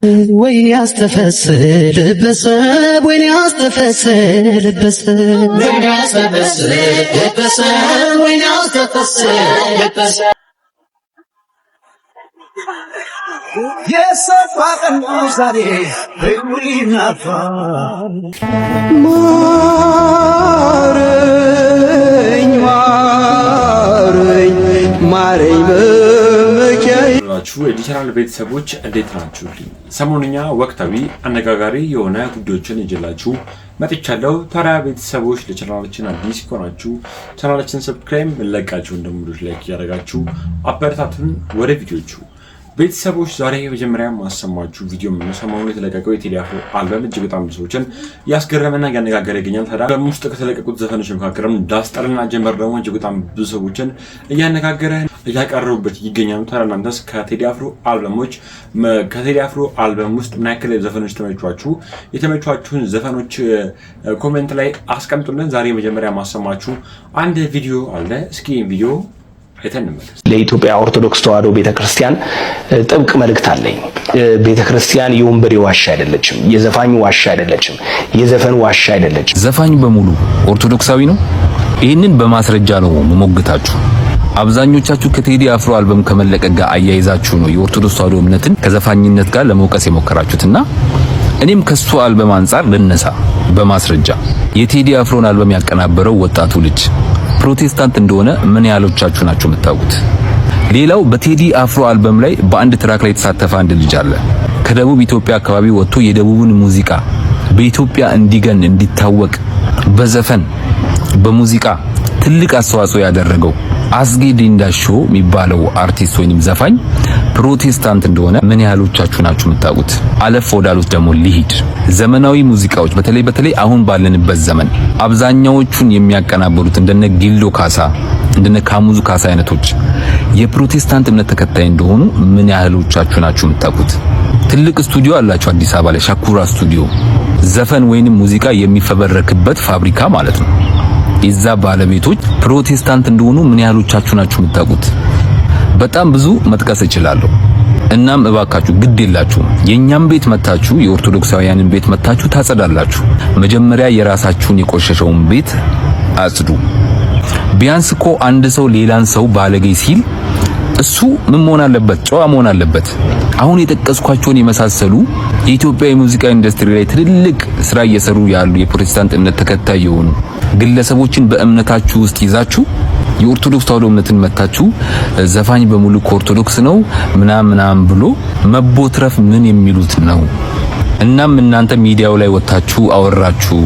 ወይ ያስተፈስል በሰብ ወይ ያስተፈስል በሰብ ወይ ያስተፈስል በሰብ ወይ ያስተፈስል በሰብ የሰፋ ቀን ዛሬ በሙሊናፋ ማረኝ ማረኝ ማረኝ የዲጂታል ቤተሰቦች እንዴት ናችሁልኝ? ሰሞኑኛ ወቅታዊ አነጋጋሪ የሆነ ጉዳዮችን ይዤላችሁ መጥቻለሁ። ታዲያ ቤተሰቦች ለቻናላችን አዲስ ከሆናችሁ ቻናላችን ሰብስክራይብ ለቃችሁ እንደምሉት ላይክ ያደርጋችሁ አበረታቱን። ወደ ቪዲዮቹ ቤተሰቦች ዛሬ የመጀመሪያ ማሰማችሁ ቪዲዮ ምን ሰሞኑን የተለቀቀው የቴዲ አፍሮ አልበም እጅግ በጣም ብዙ ሰዎችን ያስገረመና ያነጋገረ ይገኛል። ታዲያ አልበም ውስጥ ከተለቀቁት ዘፈኖች መካከልም ዳስጠርና ጀመር ደግሞ እጅግ በጣም ብዙ ሰዎችን እያነጋገረ እያቀረቡበት ይገኛሉ። ታዲያ እናንተስ ከቴዲ አፍሮ አልበም ውስጥ ምን ያክል ዘፈኖች ተመቿችሁ? የተመቿችሁን ዘፈኖች ኮሜንት ላይ አስቀምጡልን። ዛሬ የመጀመሪያ ማሰማችሁ አንድ ቪዲዮ አለ። እስኪ ቪዲዮ ለኢትዮጵያ ኦርቶዶክስ ተዋሕዶ ቤተክርስቲያን ጥብቅ መልእክት አለኝ። ቤተክርስቲያን የወንበዴ ዋሻ አይደለችም፣ የዘፋኝ ዋሻ አይደለችም፣ የዘፈን ዋሻ አይደለችም። ዘፋኝ በሙሉ ኦርቶዶክሳዊ ነው። ይህንን በማስረጃ ነው መሞግታችሁ። አብዛኞቻችሁ ከቴዲ አፍሮ አልበም ከመለቀቅ ጋር አያይዛችሁ ነው የኦርቶዶክስ ተዋሕዶ እምነትን ከዘፋኝነት ጋር ለመውቀስ የሞከራችሁትና እኔም ከሱ አልበም አንፃር ልነሳ በማስረጃ የቴዲ አፍሮን አልበም ያቀናበረው ወጣቱ ልጅ ፕሮቴስታንት እንደሆነ ምን ያህሎቻችሁ ናችሁ የምታውቁት? ሌላው በቴዲ አፍሮ አልበም ላይ በአንድ ትራክ ላይ የተሳተፈ አንድ ልጅ አለ። ከደቡብ ኢትዮጵያ አካባቢ ወጥቶ የደቡብን ሙዚቃ በኢትዮጵያ እንዲገን እንዲታወቅ በዘፈን በሙዚቃ ትልቅ አስተዋጽኦ ያደረገው አስጌ ዲንዳሾ የሚባለው አርቲስት ወይንም ዘፋኝ ፕሮቴስታንት እንደሆነ ምን ያህሎቻችሁ ናችሁ የምታውቁት? አለፍ ወዳሉት ደግሞ ሊሂድ ዘመናዊ ሙዚቃዎች በተለይ አሁን ባለንበት ዘመን አብዛኛዎቹን የሚያቀናብሩት እንደነ ጊልዶ ካሳ እንደነ ካሙዙ ካሳ አይነቶች የፕሮቴስታንት እምነት ተከታይ እንደሆኑ ምን ያህሎቻችሁ ናችሁ የምታውቁት? ትልቅ ስቱዲዮ አላቸው አዲስ አበባ ላይ ሻኩራ ስቱዲዮ፣ ዘፈን ወይንም ሙዚቃ የሚፈበረክበት ፋብሪካ ማለት ነው። የዛ ባለቤቶች ፕሮቴስታንት እንደሆኑ ምን ያህሎቻችሁ ናችሁ የምታውቁት? በጣም ብዙ መጥቀስ እችላለሁ። እናም እባካችሁ ግድ የላችሁም የኛም ቤት መታችሁ የኦርቶዶክሳውያንን ቤት መታችሁ ታጸዳላችሁ። መጀመሪያ የራሳችሁን የቆሸሸውን ቤት አጽዱ። ቢያንስ እኮ አንድ ሰው ሌላን ሰው ባለጌ ሲል እሱ ምን መሆን አለበት? ጨዋ መሆን አለበት። አሁን የጠቀስኳቸውን የመሳሰሉ የኢትዮጵያ የሙዚቃ ኢንዱስትሪ ላይ ትልልቅ ስራ እየሰሩ ያሉ የፕሮቴስታንት እምነት ተከታይ የሆኑ ግለሰቦችን በእምነታችሁ ውስጥ ይዛችሁ የኦርቶዶክስ ተዋሕዶ እምነትን መታችሁ ዘፋኝ በሙሉ ኦርቶዶክስ ነው ምናምን ብሎ መቦትረፍ ምን የሚሉት ነው? እናም እናንተ ሚዲያው ላይ ወጣችሁ አወራችሁ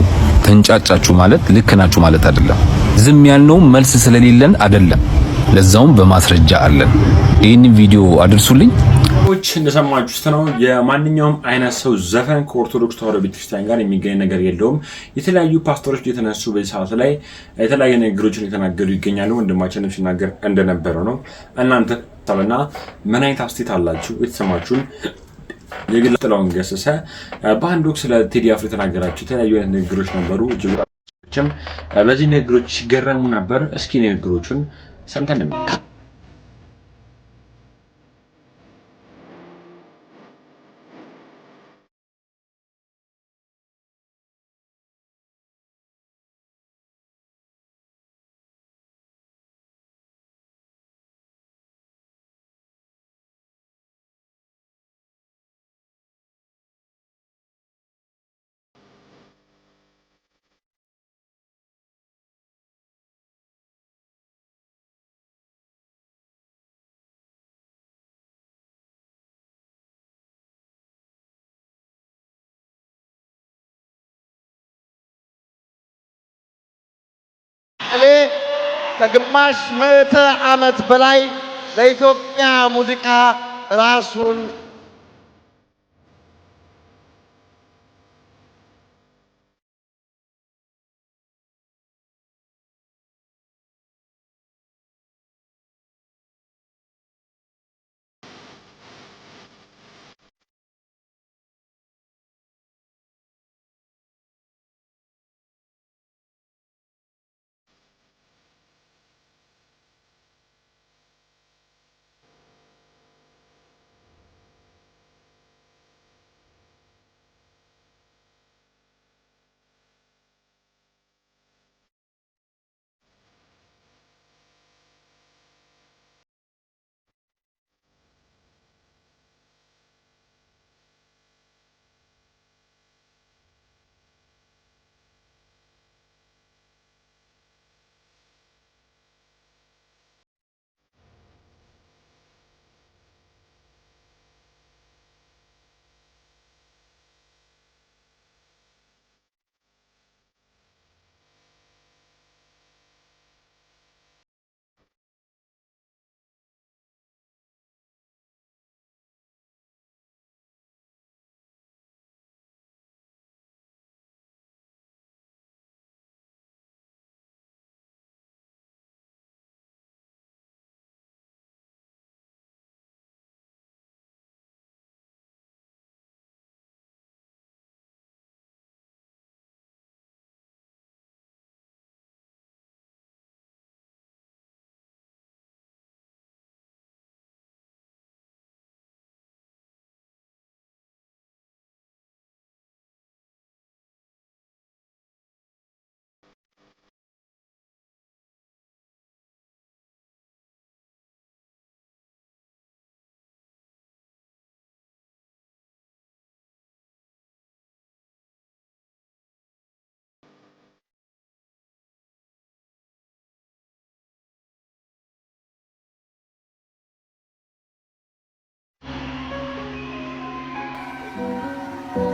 ተንጫጫችሁ ማለት ልክ ናችሁ ማለት አይደለም። ዝም ያልነው መልስ ስለሌለን አይደለም፣ ለዛውም በማስረጃ አለን። ይህን ቪዲዮ አድርሱልኝ። እንደሰማችሁት ነው። የማንኛውም አይነት ሰው ዘፈን ከኦርቶዶክስ ተዋሕዶ ቤተክርስቲያን ጋር የሚገኝ ነገር የለውም። የተለያዩ ፓስተሮች የተነሱ በዚህ ሰዓት ላይ የተለያዩ ነገሮችን የተናገሩ ይገኛሉ። ወንድማችንም ሲናገር እንደነበረው ነው። እናንተ ታበና ምን አይነት አስተያየት አላችሁ? የተሰማችሁን የግል ጥላውን ገሰሰ በአንድ ወቅት ስለ ቴዲ አፍሮ የተናገራችሁ የተለያዩ አይነት ንግግሮች ነበሩ። እጅግም በዚህ ንግግሮች ሲገረሙ ነበር። እስኪ ንግግሮቹን ሰምተን እኔ ከግማሽ ምዕተ ዓመት በላይ ለኢትዮጵያ ሙዚቃ ራሱን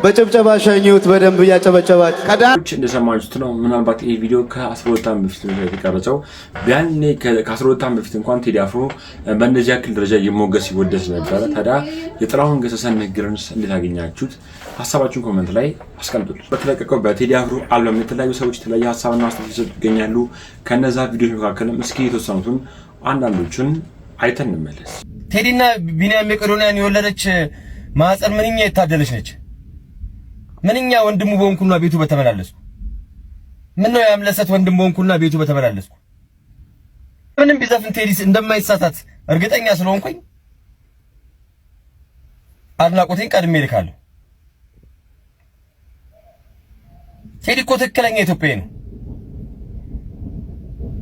በጭብጨባ ሸኙት። በደንብ እያጨበጨባችሁ ከዳች እንደሰማችሁት ነው። ምናልባት ይሄ ቪዲዮ ከ12 ዓመት በፊት ነው የተቀረጸው። ቢያንስ ከ12 ዓመት በፊት እንኳን ቴዲ አፍሮ በእንደዚህ ያክል ደረጃ ይሞገስ ይወደስ ነበረ። ታዲያ የጥላሁን ገሰሰን ንግግርን እንዴት አገኛችሁት? ሀሳባችሁን ኮሜንት ላይ አስቀምጡልኝ። በተለቀቀው በቴዲ አፍሮ አልበም የተለያዩ ሰዎች የተለያየ ሀሳብና አስተያየት ይሰጡ ይገኛሉ። ከነዛ ቪዲዮዎች መካከልም እስኪ የተወሰኑትን አንዳንዶቹን አይተን እንመለስ። ቴዲና ቢኒያም መቄዶንያን የወለደች ማህፀን ምንኛ የታደለች ነች። ምንኛ ወንድሙ በሆንኩና ቤቱ በተመላለስኩ። ምን ነው ያምለሰት ወንድም በሆንኩና ቤቱ በተመላለስኩ። ምንም ቢዘፍን ቴዲ እንደማይሳሳት እርግጠኛ ስለሆንኩኝ አድናቆቴን ቀድሜ ልካለሁ። ቴዲ እኮ ትክክለኛ ኢትዮጵያዊ ነው።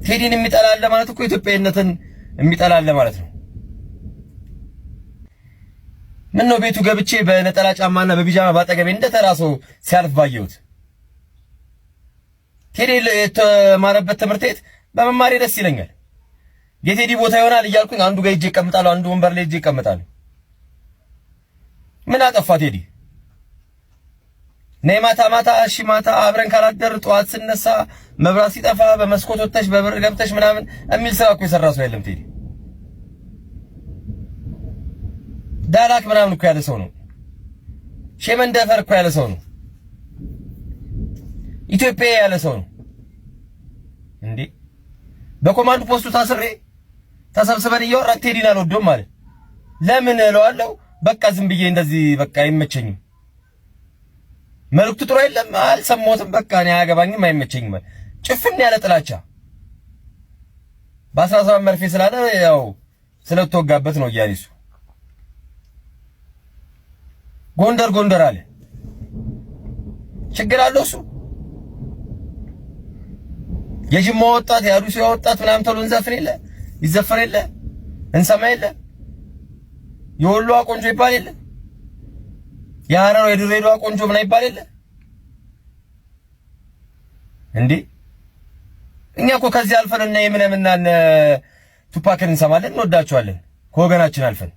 ቴዲን የሚጠላለ ማለት እኮ ኢትዮጵያዊነትን የሚጠላለ ማለት ነው። ምን ነው ቤቱ ገብቼ በነጠላ ጫማና በቢጃማ ባጠገቤ እንደተራሶ ሲያልፍ ባየሁት። ቴዲ የተማረበት ትምህርት ቤት በመማሬ ደስ ይለኛል። የቴዲ ቦታ ይሆናል እያልኩኝ አንዱ ጋር ሄጄ እቀምጣለሁ፣ አንዱ ወንበር ላይ ሄጄ እቀምጣለሁ። ምን አጠፋ ቴዲ? ነይ ማታ ማታ እሺ ማታ አብረን ካላደር ጠዋት ስነሳ መብራት ሲጠፋ በመስኮት ወጥተሽ በበር ገብተሽ ምናምን የሚል ስራ እኮ የሰራ ሰው የለም ቴዲ። ዳላክ ምናምን እኮ ያለ ሰው ነው። ሸመንደፈር እኮ ያለ ሰው ነው። ኢትዮጵያ ያለ ሰው ነው እንዴ። በኮማንድ ፖስቱ ታስሬ ተሰብስበን እያወራን ቴዲን አልወደውም ማለት ለምን እለዋለሁ። በቃ ዝም ብዬ እንደዚህ በቃ አይመቸኝም። መልእክቱ ጥሩ አይደለም አልሰማሁትም። በቃ እኔ አያገባኝም አይመቸኝም። ጭፍን ያለ ጥላቻ በ17 መርፌ ስላለ ያው ስለተወጋበት ነው እያሊሱ ጎንደር ጎንደር አለ። ችግር አለው እሱ። የጅማ ወጣት የአሩሲ ወጣት ምናምን ተብሎ እንዘፍን የለ ይዘፈን የለ እንሰማ የለ የወሎ ቆንጆ ይባል የለ የሐረር የድሬዳዋ ቆንጆ ምን ይባል የለ እንዴ? እኛ እኮ ከዚህ አልፈን እና የምንምና ቱፓክን እንሰማለን እንወዳቸዋለን ከወገናችን አልፈን።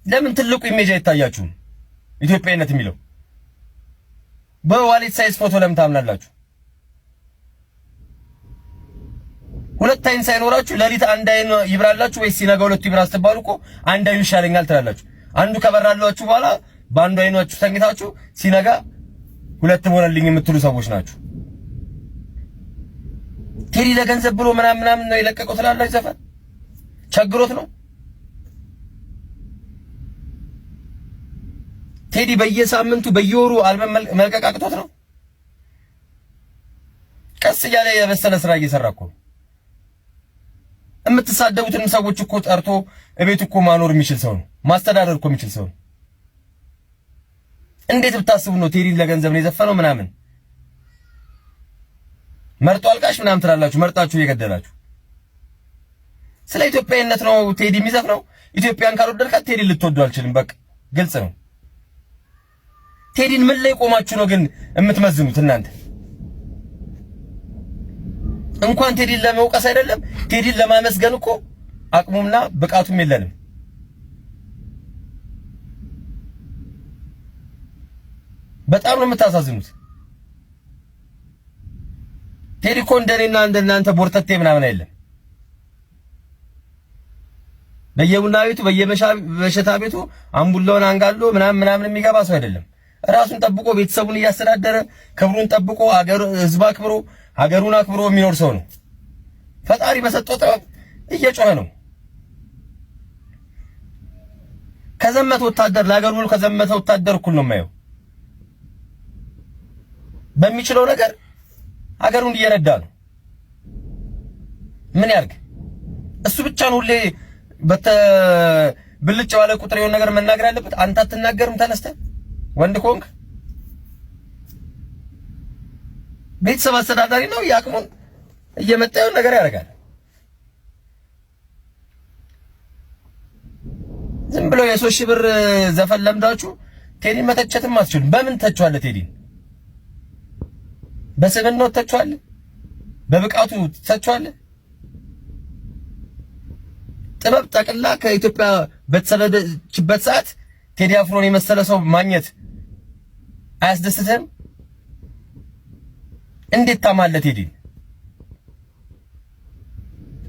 ለምን ትልቁ ኢሜጅ አይታያችሁም? ኢትዮጵያዊነት የሚለው በዋሌት ሳይዝ ፎቶ ለምን ታምናላችሁ? ሁለት አይን ሳይኖራችሁ ለሊት አንድ አይን ይብራላችሁ ወይስ ሲነጋ ሁለቱ ይብራ ስትባሉ እኮ አንድ አይኑ ይሻለኛል ትላላችሁ። አንዱ ከበራላችሁ በኋላ በአንዱ አይናችሁ ተኝታችሁ ሲነጋ ሁለትም ሆነልኝ የምትሉ ሰዎች ናችሁ። ቴዲ ለገንዘብ ብሎ ምናምን ነው የለቀቀው ትላላችሁ። ዘፈን ቸግሮት ነው ቴዲ በየሳምንቱ በየወሩ አልበም መልቀቅ አቅቶት ነው? ቀስ እያለ የበሰለ ስራ እየሰራ እኮ የምትሳደቡትን ሰዎች እኮ ጠርቶ እቤት እኮ ማኖር የሚችል ሰው ነው። ማስተዳደር እኮ የሚችል ሰው ነው። እንዴት ብታስቡ ነው ቴዲ ለገንዘብ ነው የዘፈነው ምናምን? መርጦ አልቃሽ ምናምን ትላላችሁ። መርጣችሁ እየገደላችሁ። ስለ ኢትዮጵያዊነት ነው ቴዲ የሚዘፍነው። ኢትዮጵያን ካልወደድካት ቴዲ ልትወዱ አልችልም። በቃ ግልጽ ነው። ቴዲን ምን ላይ ቆማችሁ ነው ግን የምትመዝኑት እናንተ? እንኳን ቴዲን ለመውቀስ አይደለም ቴዲን ለማመስገን እኮ አቅሙምና ብቃቱም የለንም። በጣም ነው የምታሳዝኑት። ቴዲ እኮ እንደኔና እንደናንተ ቦርተቴ ምናምን አይደለም። በየቡና ቤቱ በየመሸታ ቤቱ አምቡላውን አንጋሎ ምናምን የሚገባ ሰው አይደለም። ራሱን ጠብቆ ቤተሰቡን እያስተዳደረ ክብሩን ጠብቆ ህዝብ አክብሮ ሀገሩን አክብሮ የሚኖር ሰው ነው። ፈጣሪ በሰጠው ጥበብ እየጮኸ ነው። ከዘመተ ወታደር ለሀገሩ ሁሉ ከዘመተ ወታደር እኩል ነው የማየው። በሚችለው ነገር ሀገሩን እየረዳ ነው። ምን ያርግ? እሱ ብቻ ነው ሁሌ ብልጭ ባለ ቁጥር የሆነ ነገር መናገር ያለበት። አንተ አትናገርም ተነስተህ ወንድ ኮንክ? ቤተሰብ አስተዳዳሪ ነው። ያቅሙን እየመጣ የሆነ ነገር ያደርጋል። ዝም ብሎ የ3 ሺህ ብር ዘፈን ለምዳችሁ ቴዲን መተቸትም አትችሉም። በምን ተቸዋለህ ቴዲን? በስብዕናው ተቸዋለህ? በብቃቱ ተቸዋለህ? ጥበብ ጠቅላ ከኢትዮጵያ በተሰደደችበት ሰዓት ቴዲ አፍሮን የመሰለ ሰው ማግኘት አያስደስትህም? እንዴት ታማለህ ቴዲ?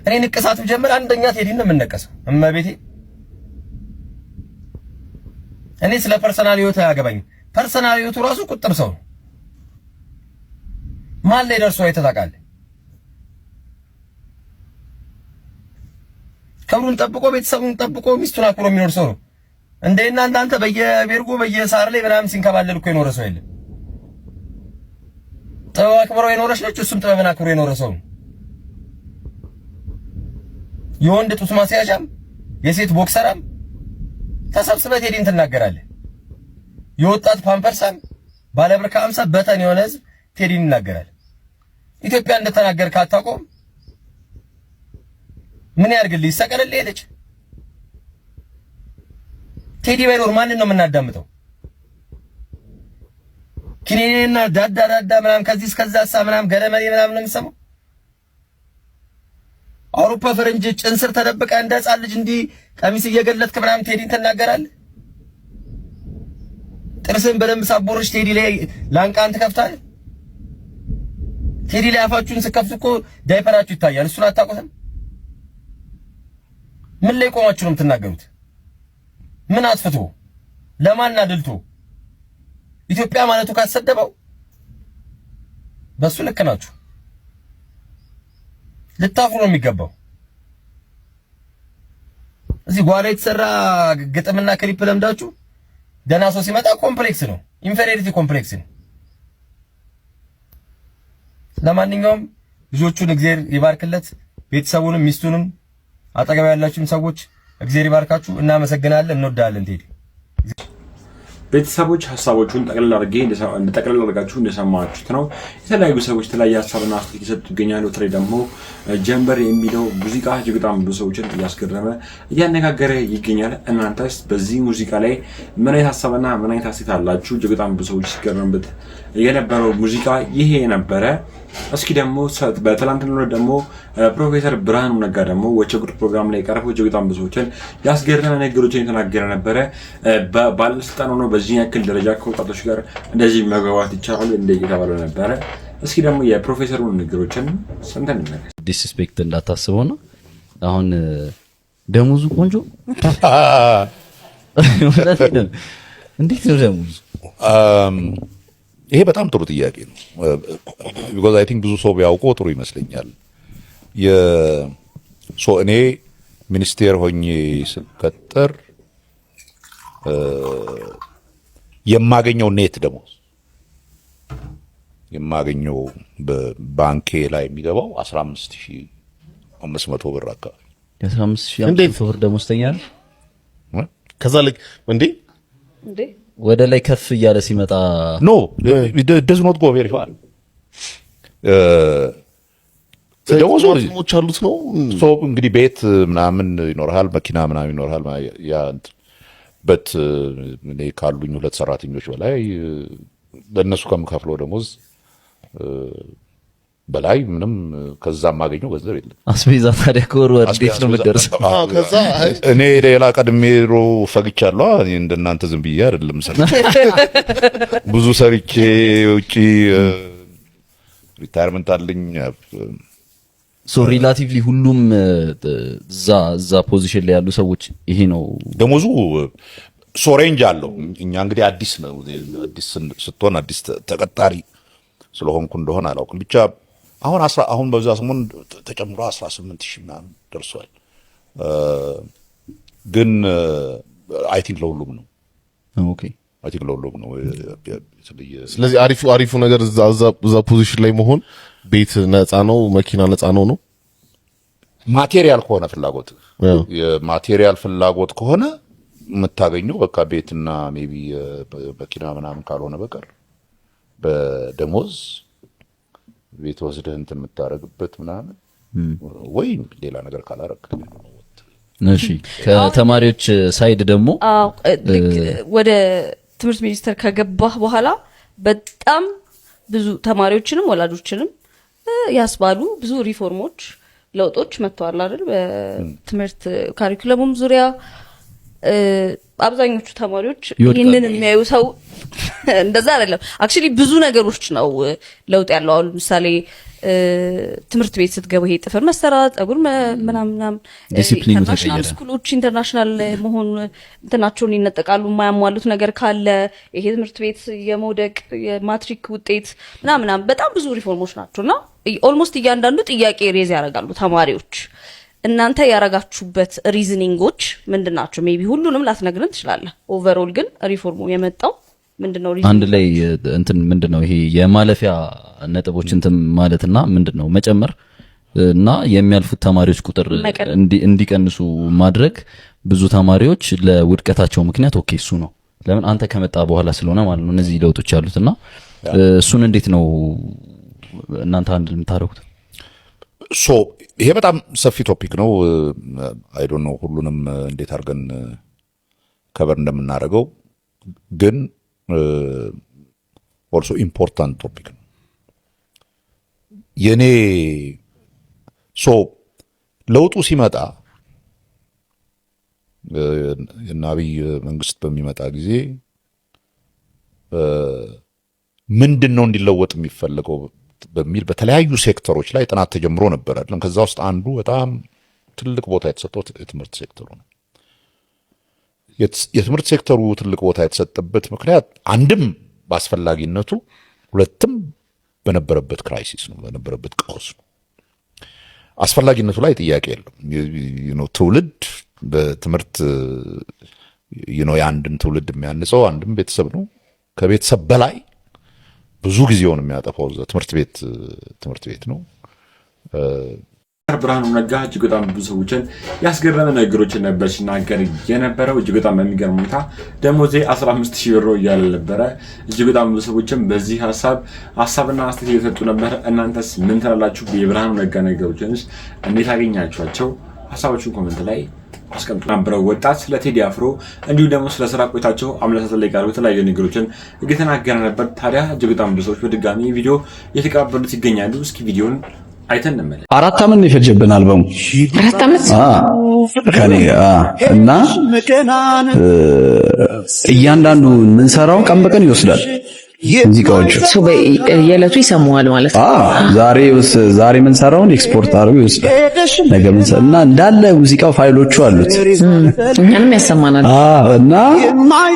እኔ ንቅሳት ብጀምር አንደኛ ቴዲ ነው የምንነቀሰው። እመቤቴ እኔ ስለ ፐርሰናል ህይወት አያገባኝም። ፐርሰናል ህይወቱ ራሱ ቁጥር ሰው ማን ላይ ደርሶ አይተታቃለ? ክብሩን ጠብቆ ቤተሰቡን ጠብቆ ሚስቱን አክብሮ የሚኖር ሰው ነው። እንደና አንተ በየቤርጎ በየሳር ላይ ምናምን ሲንከባለል እኮ የኖረ ሰው የለም። ጥበብ አክብሮ የኖረች ነች፣ እሱም ጥበብን አክብሮ የኖረ ሰው ነው። የወንድ ጡት ማስያዣም የሴት ቦክሰራም ተሰብስበህ ቴዲን ትናገራለህ። የወጣት ፓምፐርሳም ባለብር ከ50 በተን የሆነ ህዝብ ቴዲን ይናገራል። ኢትዮጵያ እንደተናገርክ አታውቀውም? ምን ያርግልህ? ይሰቀልልህ ልጅ። ቴዲ ባይኖር ማንን ነው የምናዳምጠው? ኪኔኔና ዳዳ ምናምን ከዚህ እስከዛሳ ምናምን ገረመኔ ምናምን ነው የምሰማው። አውሮፓ ፈረንጅ ጭንስር ተደብቀ እንደ ህፃን ልጅ እንዲህ ቀሚስ እየገለጥክ ምናምን ቴዲን ትናገራለህ። ጥርስን በደንብ ሳቦርሽ ቴዲ ላይ ላንቃን ትከፍታለህ። ቴዲ ላይ አፋችሁን ስከፍቱ እኮ ዳይፐራችሁ ይታያል። እሱን አታውቁትም? ምን ላይ ቆማችሁ ነው የምትናገሩት? ምን አጥፍቶ ለማን አድልቶ? ኢትዮጵያ ማለቱ ካሰደበው በሱ ልክ ናችሁ። ልታፍሩ ነው የሚገባው። እዚህ ጓላ የተሰራ ግጥምና ክሊፕ ለምዳችሁ ደህና ሰው ሲመጣ ኮምፕሌክስ ነው፣ ኢንፌሪዮሪቲ ኮምፕሌክስ ነው። ለማንኛውም ልጆቹን እግዚአብሔር ይባርክለት፣ ቤተሰቡንም ሚስቱንም አጠገብ ያላችሁም ሰዎች እግዚአብሔር ይባርካችሁ። እናመሰግናለን፣ እንወዳለን ቴዲ። ቤተሰቦች ሀሳቦቹን ጠቅለል አድርጋችሁ እንደሰማችሁት ነው። የተለያዩ ሰዎች የተለያየ ሀሳብና አስተያየት እየሰጡ ይገኛሉ። በተለይ ደግሞ ጀንበር የሚለው ሙዚቃ እጅግ በጣም ብዙ ሰዎችን እያስገረመ እያነጋገረ ይገኛል። እናንተስ በዚህ ሙዚቃ ላይ ምን አይነት ሀሳብና ምን አይነት አስተያየት አላችሁ? እጅግ በጣም ብዙ ሰዎች ሲገረሙበት የነበረው ሙዚቃ ይሄ ነበረ። እስኪ ደግሞ በትላንትናው ደግሞ ፕሮፌሰር ብርሃኑ ነጋ ደግሞ ወቸ ጉድ ፕሮግራም ላይ ቀርበው እጅግ በጣም ብዙዎችን ያስገረመ ነገሮችን የተናገረ ነበረ። ባለስልጣን ሆኖ በዚህ ያክል ደረጃ ከወጣቶች ጋር እንደዚህ መግባባት ይቻላል እንደ እየተባለ ነበረ። እስኪ ደግሞ የፕሮፌሰሩን ንግግሮችን ሰምተን እንመለስ። ዲስፔክት እንዳታስበው ነው። አሁን ደሞዙ ቆንጆ እንዴት ነው ደሞዙ? ይሄ በጣም ጥሩ ጥያቄ ነው። because I think ብዙ ሰው ቢያውቀው ጥሩ ይመስለኛል። እኔ ሚኒስቴር ሆኜ ስቀጠር የማገኘው ኔት ደሞዝ የማገኘው በባንኬ ላይ የሚገባው 15500 ብር አካባቢ። 15500 ብር ደሞዝተኛ ነው። ከዛ ልክ እንዴ ወደ ላይ ከፍ እያለ ሲመጣ ኖ does not go very far ደሞዞች አሉት ነው። እንግዲህ ቤት ምናምን ይኖርሃል፣ መኪና ምናምን ይኖርሃል። ያ በት እኔ ካሉኝ 2 ሰራተኞች በላይ ለነሱ ከምከፍለው ደሞዝ በላይ ምንም ከዛ ማገኘው ገንዘብ የለም። አስቤዛ ታዲያ ከወር እንዴት ነው የምትደርሰው? ከዛ እኔ ሌላ ቀድሜሮ ፈግቻለሁ። እንደናንተ ዝም ብዬ አይደለም ብዙ ሰርቼ ውጪ ሪታየርመንት አለኝ። ሶ ሪላቲቭሊ ሁሉም እዛ ፖዚሽን ላይ ያሉ ሰዎች ይሄ ነው ደሞዙ። ሬንጅ አለው። እኛ እንግዲህ አዲስ ነው፣ አዲስ ስትሆን አዲስ ተቀጣሪ ስለሆንኩ እንደሆነ አላውቅም። ብቻ አሁን በዛ ሰሞን ተጨምሮ 18000 ምናምን ደርሷል። ግን አይ ቲንክ ለሁሉም ነው። ኦኬ አይ ቲንክ ለሁሉም ነው። ስለዚህ አሪፉ ነገር እዛ ፖዚሽን ላይ መሆን፣ ቤት ነፃ ነው፣ መኪና ነፃ ነው። ማቴሪያል ከሆነ ፍላጎት የማቴሪያል ፍላጎት ከሆነ የምታገኘው በቃ ቤትና ሜቢ መኪና ምናምን ካልሆነ በቀር በደሞዝ ቤት ወስደህ እንትን የምታረግበት ምናምን ወይም ሌላ ነገር ካላረክ። እሺ ከተማሪዎች ሳይድ ደግሞ ወደ ትምህርት ሚኒስቴር ከገባህ በኋላ በጣም ብዙ ተማሪዎችንም ወላጆችንም ያስባሉ ብዙ ሪፎርሞች፣ ለውጦች መጥተዋል አይደል? በትምህርት ካሪኩለሙም ዙሪያ አብዛኞቹ ተማሪዎች ይሄንን የሚያዩ ሰው እንደዛ አይደለም። አክቹሊ ብዙ ነገሮች ነው ለውጥ ያለው። አሁን ለምሳሌ ትምህርት ቤት ስትገቡ ይሄ ጥፍር መሰራት፣ ጸጉር ምናምን ዲሲፕሊኑ ተቀየረ። ስኩሎች ኢንተርናሽናል መሆን እንትናቸውን ይነጠቃሉ። የማያሟሉት ነገር ካለ ይሄ ትምህርት ቤት የመውደቅ የማትሪክ ውጤት ምናምን በጣም ብዙ ሪፎርሞች ናቸውና ኦልሞስት እያንዳንዱ ጥያቄ ሬዝ ያደርጋሉ ተማሪዎች። እናንተ ያረጋችሁበት ሪዝኒንጎች ምንድናቸው? ሜቢ ሁሉንም ላትነግረን ትችላለህ። ኦቨርኦል ግን ሪፎርሙ የመጣው ምንድነው? አንድ ላይ እንትን ምንድነው ይሄ የማለፊያ ነጥቦች እንትን ማለትና ምንድነው መጨመር እና የሚያልፉት ተማሪዎች ቁጥር እንዲቀንሱ ማድረግ። ብዙ ተማሪዎች ለውድቀታቸው ምክንያት ኦኬ እሱ ነው ለምን አንተ ከመጣ በኋላ ስለሆነ ማለት ነው እነዚህ ለውጦች ያሉትና እሱን እንዴት ነው እናንተ አንድ የምታረጉት? ይሄ በጣም ሰፊ ቶፒክ ነው። አይ ዶንት ኖ ሁሉንም እንዴት አድርገን ከበር እንደምናደርገው ግን ኦልሶ ኢምፖርታንት ቶፒክ ነው። የኔ ለውጡ ሲመጣ የአብይ መንግስት በሚመጣ ጊዜ ምንድን ነው እንዲለወጥ የሚፈልገው በሚል በተለያዩ ሴክተሮች ላይ ጥናት ተጀምሮ ነበር አይደል? ከዛ ውስጥ አንዱ በጣም ትልቅ ቦታ የተሰጠው የትምህርት ሴክተሩ ነው። የትምህርት ሴክተሩ ትልቅ ቦታ የተሰጠበት ምክንያት አንድም በአስፈላጊነቱ፣ ሁለትም በነበረበት ክራይሲስ ነው፣ በነበረበት ቀውስ ነው። አስፈላጊነቱ ላይ ጥያቄ የለም። ትውልድ በትምህርት የአንድን ትውልድ የሚያንጸው አንድም ቤተሰብ ነው። ከቤተሰብ በላይ ብዙ ጊዜውን የሚያጠፋው ትምህርት ቤት ነው። ብርሃኑ ነጋ እጅግ በጣም ብዙ ሰዎችን ያስገረመ ነገሮችን ነበር ሲናገር የነበረው። እጅግ በጣም በሚገርም ሁኔታ ደሞዜ 15000 ብር እያለ ነበረ። እጅግ በጣም ብዙ ሰዎችም በዚህ ሀሳብና አስተያየት እየሰጡ ነበር። እናንተስ ምን ትላላችሁ? የብርሃኑ ነጋ ነገሮችንስ እንዴት አገኛችኋቸው? ሀሳባችሁን ኮሜንት ላይ አስቀምጡ። ናምብረው ወጣት ስለ ቴዲ አፍሮ እንዲሁ ደግሞ ስለ ስራ ቆይታቸው አመለካከት ላይ ቀርበው የተለያዩ ነገሮችን እየተናገረ ነበር። ታዲያ እጅግ በጣም ብዙ ሰዎች በድጋሚ ቪዲዮ እየተቀባበሉት ይገኛሉ። እስኪ ቪዲዮን አይተን እንመለስ። 4 ዓመት ነው የፈጀብን አልበሙ። 4 ዓመት ከኔ እና እያንዳንዱ የምንሰራው ቀን በቀን ይወስዳል። ሙዚቃዎቹ የዕለቱ ይሰማዋል ማለት ነው። ዛሬ የምንሰራውን ኤክስፖርት አድርጎ ይወስዳል። ነገ እና እንዳለ ሙዚቃው ፋይሎቹ አሉት። እኛንም ያሰማናል። እና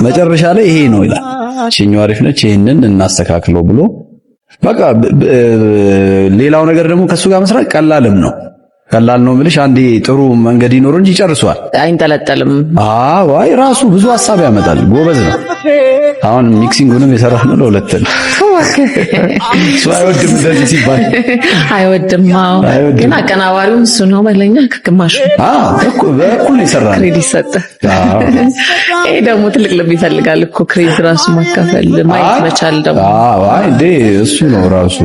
መጨረሻ ላይ ይሄ ነው ይላል። እቺኛው አሪፍ ነች፣ ይሄንን እናስተካክለው ብሎ በቃ ሌላው ነገር ደግሞ ከሱ ጋር መስራት ቀላል ነው የምልሽ። አንዴ ጥሩ መንገድ ይኖር እንጂ ይጨርሷል፣ አይንጠለጠልም። አይ ራሱ ብዙ ሐሳብ ያመጣል። ጎበዝ ነው። አሁን ሚክሲንጉንም የሰራነው ለሁለት ነው። አይወድም እንደዚህ ሲባል አይወድም። ግን አቀናባሪው እሱ ነው በለኛ ከግማሽ በኩል የሰራነው ክሬዲት ሰጠ። ይሄ ደግሞ ትልቅ ልብ ይፈልጋል እኮ ክሬዲት ራሱ ማካፈል ማየት መቻል ደግሞ አይ እንዴ እሱ ነው ራሱ።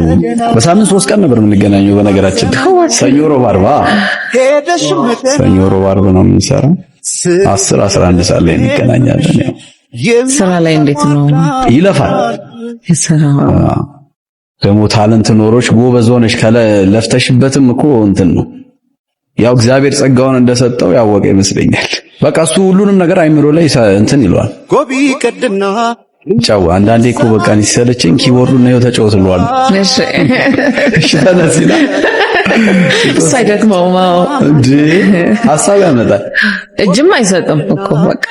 በሳምንት 3 ቀን ነበር የምንገናኘው በነገራችን። ሰኞ ሮብ አርባ ነው የምንሰራው። 10-11 ሰዓት ላይ እንገናኛለን። ስራ ላይ እንዴት ነው ይለፋል። ደግሞ ታለንት ኖሮች ጎበዝ ሆነሽ ለፍተሽበትም እኮ እንትን ነው ያው እግዚአብሔር ጸጋውን እንደሰጠው ያወቀ ይመስለኛል። በቃ እሱ ሁሉንም ነገር አይምሮ ላይ እንትን ይሏል። ጎቢ ቀድና ጫው አንዳንዴ እኮ በቃ ሲሰለችኝ ኪቦርዱን ነው ተጫውትሏል። እሺ ተነሲላ ሳይደክመው እንዴ ሐሳብ ያመጣል። እጅም አይሰጥም እኮ በቃ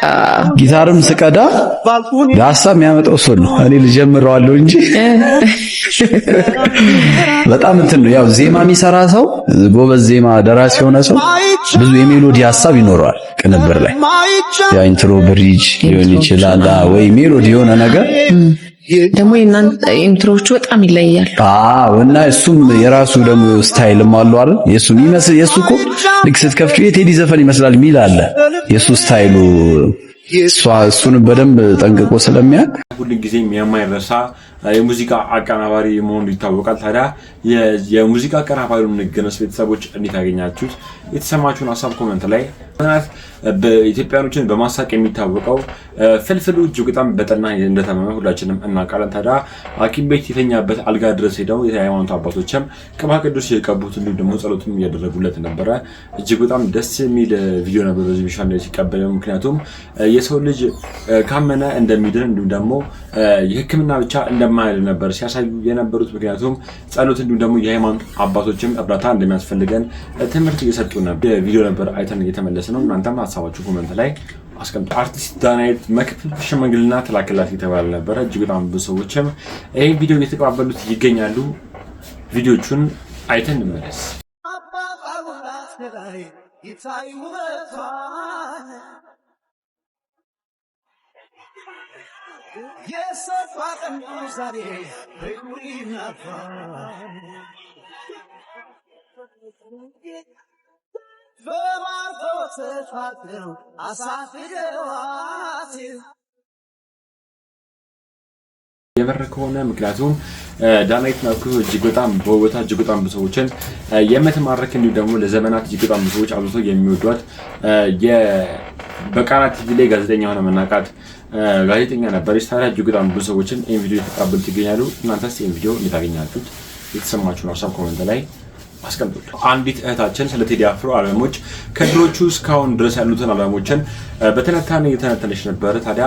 ጊታርም ስቀዳ ሐሳብ የሚያመጣው እሱ ነው። እኔ ልጀምረዋለሁ እንጂ በጣም እንትን ነው። ያው ዜማ የሚሰራ ሰው ጎበዝ ዜማ ደራሲ የሆነ ሰው ብዙ የሜሎዲ ሐሳብ ይኖረዋል ቅንብር ላይ። ያ ኢንትሮ ብሪጅ ሊሆን ይችላል ወይ ሜሎዲ የሆነ ነገር ደግሞ የእናንተ ኢንትሮቹ በጣም ይለያል። እና እሱም የራሱ ደግሞ ስታይልም አለው አይደል? የሱ እኮ ልክ ስትከፍቺው የቴዲ ዘፈን ይመስላል ሚል አለ። የሱ ስታይሉ እሱን በደንብ ጠንቅቆ ስለሚያውቅ ሁሉ ጊዜም የማይረሳ የሙዚቃ አቀናባሪ መሆኑ ይታወቃል። ታዲያ የሙዚቃ አቀናባሪውን ንገነስ ቤተሰቦች እንዴት ያገኛችሁት? የተሰማችሁን ሀሳብ ኮሜንት ላይ በኢትዮጵያኖችን በማሳቅ የሚታወቀው ፍልፍሉ እጅግ በጣም በጠና እንደታመመ ሁላችንም እናውቃለን። ታዲያ ሐኪም ቤት የተኛበት አልጋ ድረስ ሄደው የሃይማኖት አባቶችም ቅባ ቅዱስ የቀቡት እንዲሁም ደግሞ ጸሎትም እያደረጉለት ነበረ። እጅግ በጣም ደስ የሚል ቪዲዮ ነበር በዚህ ቢሻን ላይ ሲቀበለው። ምክንያቱም የሰው ልጅ ካመነ እንደሚድን እንዲሁም ደግሞ የሕክምና ብቻ እንደማይል ነበር ሲያሳዩ የነበሩት። ምክንያቱም ጸሎት እንዲሁም ደግሞ የሃይማኖት አባቶችም እርዳታ እንደሚያስፈልገን ትምህርት እየሰጡ ነበር። ቪዲዮ ነበር አይተን እየተመለሰ ነው። እናንተም ሀሳባችሁ ኮሜንት ላይ አስቀምጡ። አርቲስት ዳናይት መክብብ ሽምግልና ተላከላት የተባለ ነበረ። እጅግ በጣም ብዙ ሰዎችም ይሄን ቪዲዮ እየተቀባበሉት ይገኛሉ። ቪዲዮቹን አይተን እንመለስ። የበር ከሆነ ምክንያቱም ዳናይት መክብብ እጅግ በጣም በውበቷ እጅግ በጣም ብዙ ሰዎችን የምትማርክ እንዲሁ ደግሞ ለዘመናት እጅግ በጣም ብዙ ሰዎች አብዝተው የሚወዷት በቃና ቲቪ ላይ ጋዜጠኛ ሆነ መናቃት ጋዜጠኛ ነበረች። ታዲያ እጅግ በጣም ብዙ ሰዎችን ይህን ቪዲዮ የተቀባበሉት ይገኛሉ። እናንተስ ይህን ቪዲዮ እንዴት አገኛችሁት? የተሰማችሁን ሀሳብ ኮሜንት ላይ አስቀምጡ። አንዲት እህታችን ስለ ቴዲ አፍሮ አልበሞች ከድሮቹ እስካሁን ድረስ ያሉትን አልበሞችን በተነታነ እየተነተነች ነበረ። ታዲያ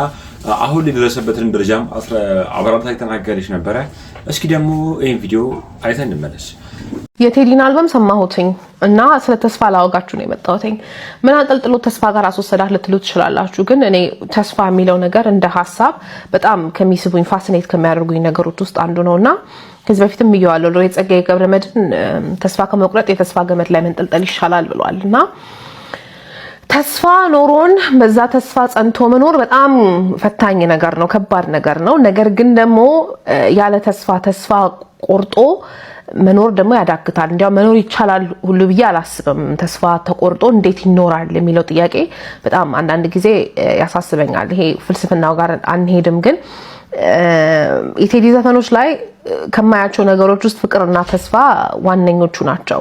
አሁን የደረሰበትን ደረጃም አብራርታ የተናገረች ነበረ። እስኪ ደግሞ ይህን ቪዲዮ አይተን እንመለስ። የቴዲን አልበም ሰማሁትኝ እና ስለ ተስፋ ላወጋችሁ ነው የመጣሁትኝ። ምን አንጠልጥሎ ተስፋ ጋር አስወሰዳት ልትሉ ትችላላችሁ። ግን እኔ ተስፋ የሚለው ነገር እንደ ሀሳብ በጣም ከሚስቡኝ ፋሲኔት ከሚያደርጉኝ ነገሮች ውስጥ አንዱ ነውና ከዚህ በፊትም ብየዋለሁ። ሎሬት ጸጋዬ ገብረመድህን ተስፋ ከመቁረጥ የተስፋ ገመድ ላይ መንጠልጠል ይሻላል ብለዋልና ተስፋ ኖሮን በዛ ተስፋ ጸንቶ መኖር በጣም ፈታኝ ነገር ነው፣ ከባድ ነገር ነው። ነገር ግን ደግሞ ያለ ተስፋ ቆርጦ መኖር ደግሞ ያዳግታል። እንዲያው መኖር ይቻላል ሁሉ ብዬ አላስብም። ተስፋ ተቆርጦ እንዴት ይኖራል የሚለው ጥያቄ በጣም አንዳንድ ጊዜ ያሳስበኛል። ይሄ ፍልስፍናው ጋር አንሄድም፣ ግን የቴዲ ዘፈኖች ላይ ከማያቸው ነገሮች ውስጥ ፍቅርና ተስፋ ዋነኞቹ ናቸው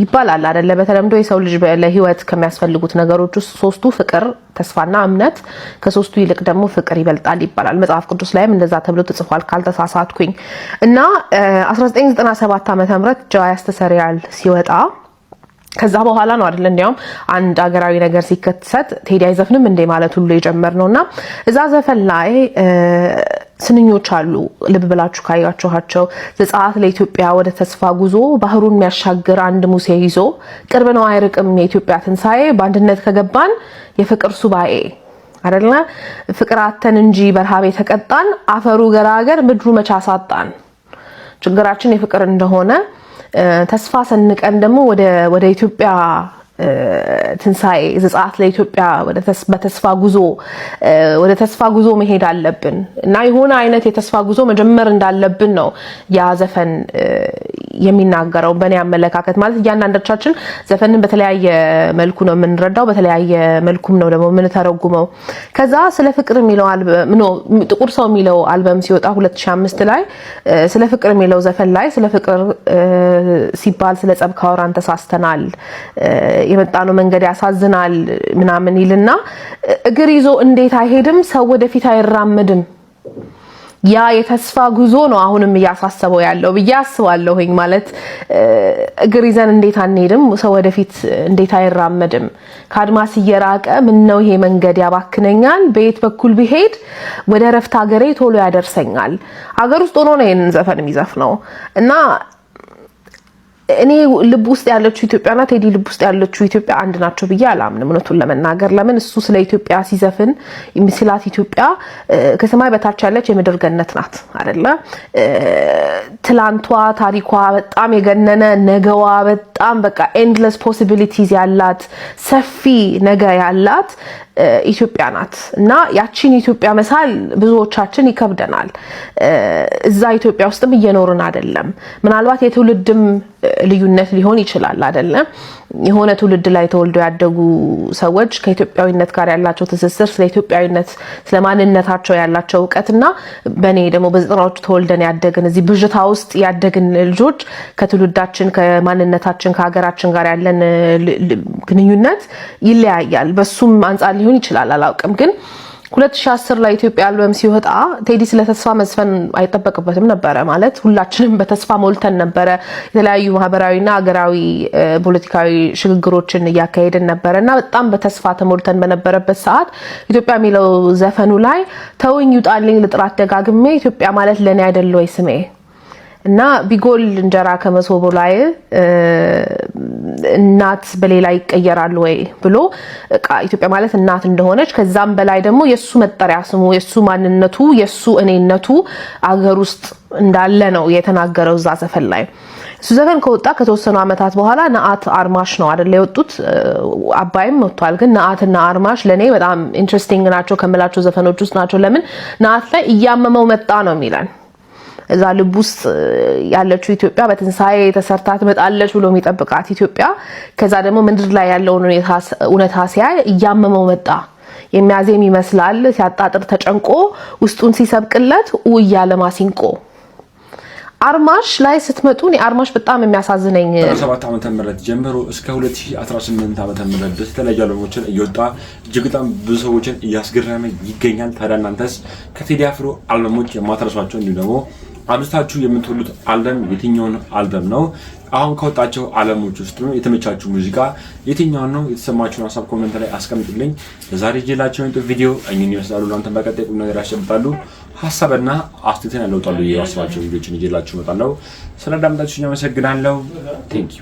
ይባላል አይደለ? በተለምዶ የሰው ልጅ ለህይወት ከሚያስፈልጉት ነገሮች ውስጥ ሶስቱ ፍቅር፣ ተስፋና እምነት፣ ከሶስቱ ይልቅ ደግሞ ፍቅር ይበልጣል ይባላል። መጽሐፍ ቅዱስ ላይም እንደዛ ተብሎ ተጽፏል ካልተሳሳትኩኝ። እና 1997 ዓ.ም ጃ ያስተሰርያል ሲወጣ ከዛ በኋላ ነው አይደል እንዲያውም አንድ አገራዊ ነገር ሲከሰት ቴዲ አይዘፍንም እንደ ማለት ሁሉ የጀመርነውና እዛ ዘፈን ላይ ስንኞች አሉ። ልብ ብላችሁ ካያችኋቸው ዘጸአት ለኢትዮጵያ ወደ ተስፋ ጉዞ ባህሩን የሚያሻግር አንድ ሙሴ ይዞ ቅርብ ነው አይርቅም የኢትዮጵያ ትንሳኤ በአንድነት ከገባን የፍቅር ሱባኤ አይደለ? ፍቅር አተን እንጂ በረሃብ የተቀጣን አፈሩ ገራገር ምድሩ መቻሳጣን ችግራችን የፍቅር እንደሆነ ተስፋ ሰንቀን ደግሞ ወደ ኢትዮጵያ ትንሳኤ ዘጸአት ለኢትዮጵያ በተስፋ ጉዞ ወደ ተስፋ ጉዞ መሄድ አለብን እና የሆነ አይነት የተስፋ ጉዞ መጀመር እንዳለብን ነው ያ ዘፈን የሚናገረው። በእኔ አመለካከት ማለት እያንዳንዳችን ዘፈንን በተለያየ መልኩ ነው የምንረዳው፣ በተለያየ መልኩም ነው ደግሞ የምንተረጉመው። ከዛ ስለ ፍቅር የሚለው አልበም ጥቁር ሰው የሚለው አልበም ሲወጣ 2005 ላይ ስለ ፍቅር የሚለው ዘፈን ላይ ስለ ፍቅር ሲባል ስለ ጸብ ካወራን ተሳስተናል፣ የመጣነው መንገድ ያሳዝናል ምናምን ይልና እግር ይዞ እንዴት አይሄድም ሰው ወደፊት አይራመድም። ያ የተስፋ ጉዞ ነው አሁንም እያሳሰበው ያለው ብዬ አስባለሁኝ። ማለት እግር ይዘን እንዴት አንሄድም ሰው ወደፊት እንዴት አይራመድም፣ ከአድማስ እየራቀ ምን ነው ይሄ መንገድ ያባክነኛል፣ በየት በኩል ቢሄድ ወደ ረፍት ሀገሬ ቶሎ ያደርሰኛል። ሀገር ውስጥ ሆኖ ነው ይሄን ዘፈን የሚዘፍነው እና እኔ ልብ ውስጥ ያለችው ኢትዮጵያና ቴዲ ልብ ውስጥ ያለችው ኢትዮጵያ አንድ ናቸው ብዬ አላምንም እውነቱን ለመናገር። ለምን እሱ ስለ ኢትዮጵያ ሲዘፍን የሚስላት ኢትዮጵያ ከሰማይ በታች ያለች የምድር ገነት ናት አይደለ? ትላንቷ ታሪኳ በጣም የገነነ ነገዋ በጣም በቃ ኤንድለስ ፖሲቢሊቲስ ያላት ሰፊ ነገ ያላት ኢትዮጵያ ናት እና ያቺን ኢትዮጵያ መሳል ብዙዎቻችን ይከብደናል። እዛ ኢትዮጵያ ውስጥም እየኖርን አይደለም። ምናልባት የትውልድም ልዩነት ሊሆን ይችላል አይደለ? የሆነ ትውልድ ላይ ተወልደው ያደጉ ሰዎች ከኢትዮጵያዊነት ጋር ያላቸው ትስስር፣ ስለ ኢትዮጵያዊነት ስለ ማንነታቸው ያላቸው ዕውቀትና በኔ ደግሞ በዘጠናዎቹ ተወልደን ያደግን እዚህ ብዥታ ውስጥ ያደግን ልጆች ከትውልዳችን ከማንነታችን ሪሌሽን ከሀገራችን ጋር ያለን ግንኙነት ይለያያል። በሱም አንጻር ሊሆን ይችላል አላውቅም። ግን 2010 ላይ ኢትዮጵያ አልበም ሲወጣ ቴዲ ስለ ተስፋ መዝፈን አይጠበቅበትም ነበረ። ማለት ሁላችንም በተስፋ ሞልተን ነበረ። የተለያዩ ማህበራዊና ሀገራዊ ፖለቲካዊ ሽግግሮችን እያካሄድን ነበረና በጣም በተስፋ ተሞልተን በነበረበት ሰዓት ኢትዮጵያ የሚለው ዘፈኑ ላይ ተውኝ ይውጣልኝ ልጥራት ደጋግሜ ኢትዮጵያ ማለት ለኔ አይደል ወይ ስሜ እና ቢጎል እንጀራ ከመሶቡ ላይ እናት በሌላ ይቀየራል ወይ ብሎ ኢትዮጵያ ማለት እናት እንደሆነች ከዛም በላይ ደግሞ የሱ መጠሪያ ስሙ የሱ ማንነቱ የሱ እኔነቱ አገር ውስጥ እንዳለ ነው የተናገረው እዛ ዘፈን ላይ። እሱ ዘፈን ከወጣ ከተወሰኑ አመታት በኋላ ነአት አርማሽ ነው አይደል የወጡት። አባይም ወጥቷል። ግን ነአትና አርማሽ ለኔ በጣም ኢንትረስቲንግ ናቸው ከመላቸው ዘፈኖች ውስጥ ናቸው። ለምን ነአት ላይ እያመመው መጣ ነው የሚለን እዛ ልብ ውስጥ ያለችው ኢትዮጵያ በትንሳኤ ተሰርታ ትመጣለች ብሎ የሚጠብቃት ኢትዮጵያ ከዛ ደግሞ ምድር ላይ ያለውን እውነታ ሲያይ እያመመው መጣ። የሚያዜም ይመስላል ሲያጣጥር ተጨንቆ ውስጡን ሲሰብቅለት እያለ ማሲንቆ። አርማሽ ላይ ስትመጡ አርማሽ በጣም የሚያሳዝነኝ 7 ዓመተ ምህረት ጀምሮ እስከ 2018 ዓመተ ምህረት ድረስ የተለያዩ አልበሞችን እየወጣ እጅግ በጣም ብዙ ሰዎችን እያስገረመ ይገኛል። ታዲያ እናንተስ ከቴዲ አፍሮ አልበሞች የማትረሷቸው እንዲሁ ደግሞ አብዝታችሁ የምትወዱት አልበም የትኛውን አልበም ነው? አሁን ከወጣቸው አልበሞች ውስጥ ነው የተመቻችሁ ሙዚቃ የትኛው ነው? የተሰማችሁን ሀሳብ ኮሜንት ላይ አስቀምጡልኝ። ለዛሬ ጄላችሁ ነው ቪዲዮ እኚህን ይመስላሉ። እናንተም በቀጣይ ቁም ነገር ያሸብታሉ ሐሳብና አስተያየትን ያለውጣሉ ያስባቸው ቪዲዮችን ጄላችሁ እመጣለሁ። ስለዳምጣችሁኝ አመሰግናለሁ። ቴንክ ዩ